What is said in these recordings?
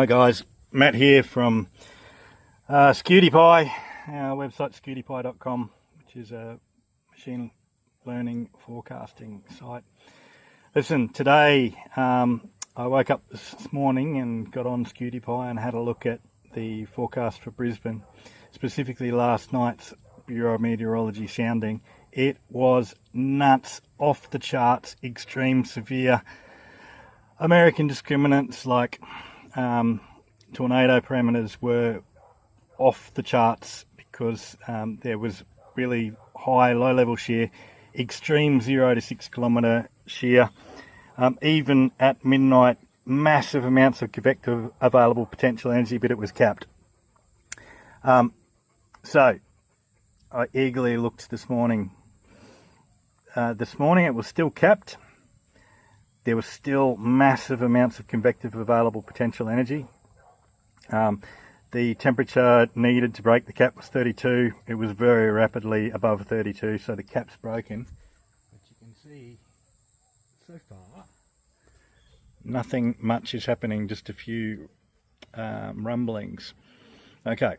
Hi guys, Matt here from SQLD, our website sqldpie.com, which is a machine learning forecasting site. Listen, today I woke up this morning and got on SQLD and had a look at the forecast for Brisbane, specifically last night's Bureau of Meteorology sounding. It was nuts, off the charts, extreme, severe American discriminants like tornado parameters were off the charts because there was really high low-level shear, extreme 0 to 6 kilometre shear. Even at midnight, massive amounts of convective available potential energy, but it was capped. So I eagerly looked this morning. This morning it was still capped. There was still massive amounts of convective available potential energy. The temperature needed to break the cap was 32. It was very rapidly above 32, so the cap's broken. But you can see so far nothing much is happening, just a few rumblings. Okay.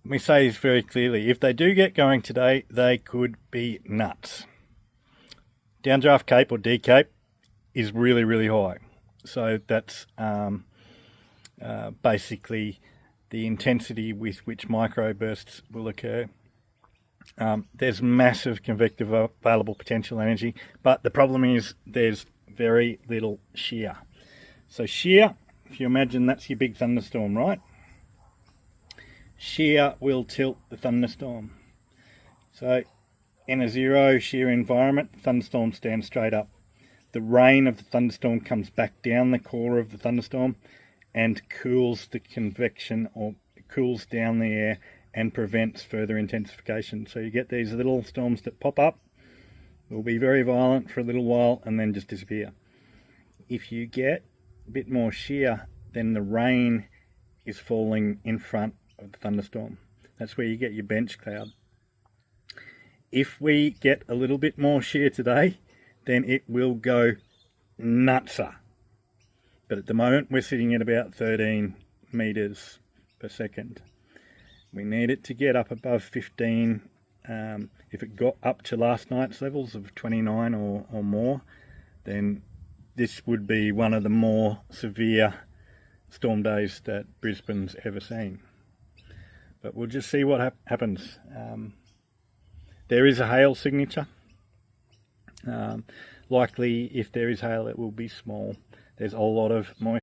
Let me say this very clearly. If they do get going today, they could be nuts. Downdraft cape or D cape is really, really high. So that's basically the intensity with which microbursts will occur. There's massive convective available potential energy, but the problem is there's very little shear. So shear, if you imagine that's your big thunderstorm, right? Shear will tilt the thunderstorm. So in a zero shear environment, the thunderstorm stands straight up. The rain of the thunderstorm comes back down the core of the thunderstorm and cools the convection, or cools down the air and prevents further intensification. So you get these little storms that pop up, will be very violent for a little while and then just disappear. If you get a bit more shear, then the rain is falling in front of the thunderstorm. That's where you get your bench cloud. If we get a little bit more shear today, then it will go nutser. But at the moment we're sitting at about 13 meters per second. We need it to get up above 15. If it got up to last night's levels of 29 or more, then this would be one of the more severe storm days that Brisbane's ever seen. But we'll just see what happens. There is a hail signature. Likely, if there is hail, it will be small. There's a lot of moisture.